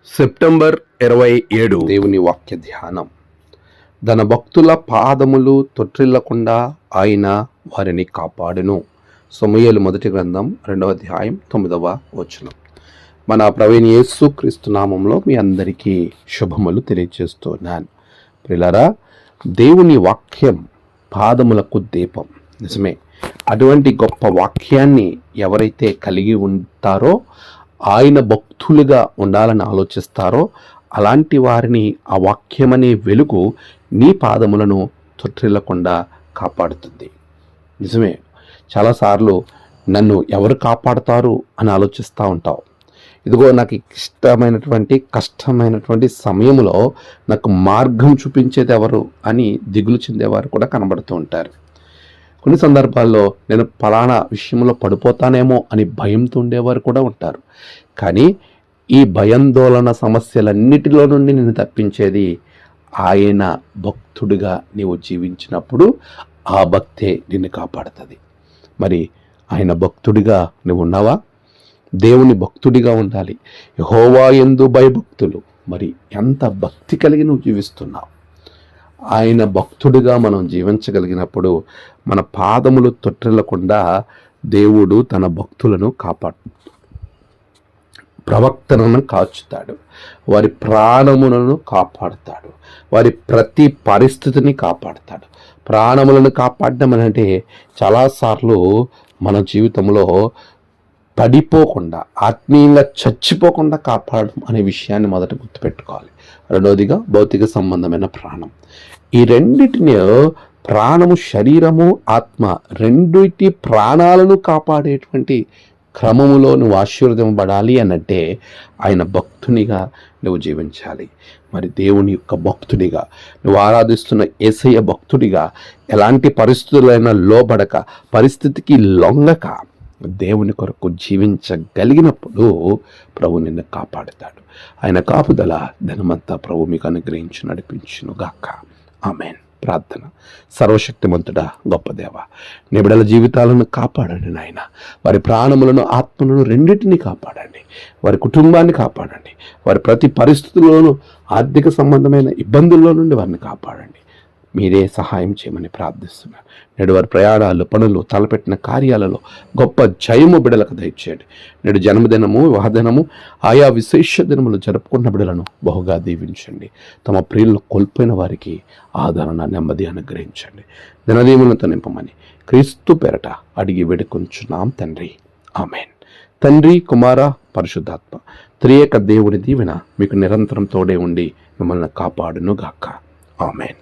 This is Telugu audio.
సెప్టెంబర్ 27 దేవుని వాక్య ధ్యానం. తన భక్తుల పాదములు తొట్టిల్లకుండా ఆయన వారిని కాపాడును. సమూయేలు మొదటి గ్రంథం 2వ అధ్యాయం 9వ వచనం. మన ప్రవీణ్ యేసు క్రీస్తు నామంలో మీ అందరికీ శుభములు తెలియజేస్తున్నాను. ప్రియులారా, దేవుని వాక్యం పాదములకు దీపం. నిజమే, అటువంటి గొప్ప వాక్యాన్ని ఎవరైతే కలిగి ఉంటారో, ఆయన భక్తులుగా ఉండాలని ఆలోచిస్తారో, అలాంటి వారిని ఆ వాక్యమనే వెలుగు నీ పాదములను తొట్టిల్లకుండా కాపాడుతుంది. నిజమే, చాలాసార్లు నన్ను ఎవరు కాపాడుతారు అని ఆలోచిస్తూ ఉంటావు. ఇదిగో, నాకు ఇష్టమైనటువంటి కష్టమైనటువంటి సమయంలో నాకు మార్గం చూపించేది ఎవరు అని దిగులు చెందేవారు కూడా కనబడుతూ ఉంటారు. కొన్ని సందర్భాల్లో నేను ఫలానా విషయంలో పడిపోతానేమో అని భయంతో ఉండేవారు కూడా ఉంటారు. కానీ ఈ భయాందోళన సమస్యలన్నిటిలో నుండి నేను తప్పించేది ఆయన భక్తుడిగా నీవు జీవించినప్పుడు ఆ భక్తే నిన్ను కాపాడుతుంది. మరి ఆయన భక్తుడిగా నువ్వు ఉన్నావా? దేవుని భక్తుడిగా ఉండాలి. యెహోవా యందు భయభక్తులు. మరి ఎంత భక్తి కలిగి నువ్వు జీవిస్తున్నావు? ఆయన భక్తుడిగా మనం జీవించగలిగినప్పుడు మన పాదములు తొట్టిల్లకుండా దేవుడు తన భక్తులను ప్రవక్తలను కాచుతాడు. వారి ప్రాణములను కాపాడుతాడు. వారి ప్రతి పరిస్థితిని కాపాడుతాడు. ప్రాణములను కాపాడడం అంటే చాలాసార్లు మన జీవితంలో పడిపోకుండా, ఆత్మీయంగా చచ్చిపోకుండా కాపాడడం అనే విషయాన్ని మొదట గుర్తుపెట్టుకోవాలి. రెండవదిగా భౌతిక సంబంధమైన ప్రాణం. ఈ రెండిటిని, ప్రాణము, శరీరము, ఆత్మ, రెండిటి ప్రాణాలను కాపాడేటువంటి క్రమములో నువ్వు ఆశీర్వదింపబడాలి అనంటే ఆయన భక్తునిగా నువ్వు జీవించాలి. మరి దేవుని యొక్క భక్తుడిగా, నువ్వు ఆరాధిస్తున్న యేసయ్య భక్తుడిగా, ఎలాంటి పరిస్థితులైనా లోబడక, పరిస్థితికి లొంగక దేవుని కొరకు జీవించగలిగినప్పుడు ప్రభు నిన్ను కాపాడుతాడు. ఆయన కాపుదల ధనమంతా ప్రభు మీకు అనుగ్రహించి నడిపించును గాక. ఆమేన్. ప్రార్థన. సర్వశక్తిమంతుడా, గొప్ప దేవ, నీ బిడ్డల జీవితాలను కాపాడండి నాయన. వారి ప్రాణములను, ఆత్మలను రెండింటినీ కాపాడండి. వారి కుటుంబాన్ని కాపాడండి. వారి ప్రతి పరిస్థితుల్లోనూ, ఆర్థిక సంబంధమైన ఇబ్బందుల్లో నుండి వారిని కాపాడండి. మీరే సహాయం చేయమని ప్రార్థిస్తున్నాను. నేడు వారి ప్రయాణాలు, పనులు, తలపెట్టిన కార్యాలలో గొప్ప జయము బిడలకు దయచేయండి. నేడు జన్మదినము, వివాహదినము, ఆయా విశేష దినములు జరుపుకున్న బిడలను బహుగా దీవించండి. తమ ప్రియులను కోల్పోయిన వారికి ఆదరణ, నెమ్మది అనుగ్రహించండి. దినదీవులతో నింపమని క్రీస్తు పేరట అడిగి వేడుకొంచున్నాం తండ్రి. ఆమేన్. తండ్రి, కుమార, పరిశుద్ధాత్మ త్రియేక దేవుని దీవెన మీకు నిరంతరం తోడే ఉండి మిమ్మల్ని కాపాడును గాక. ఆమేన్.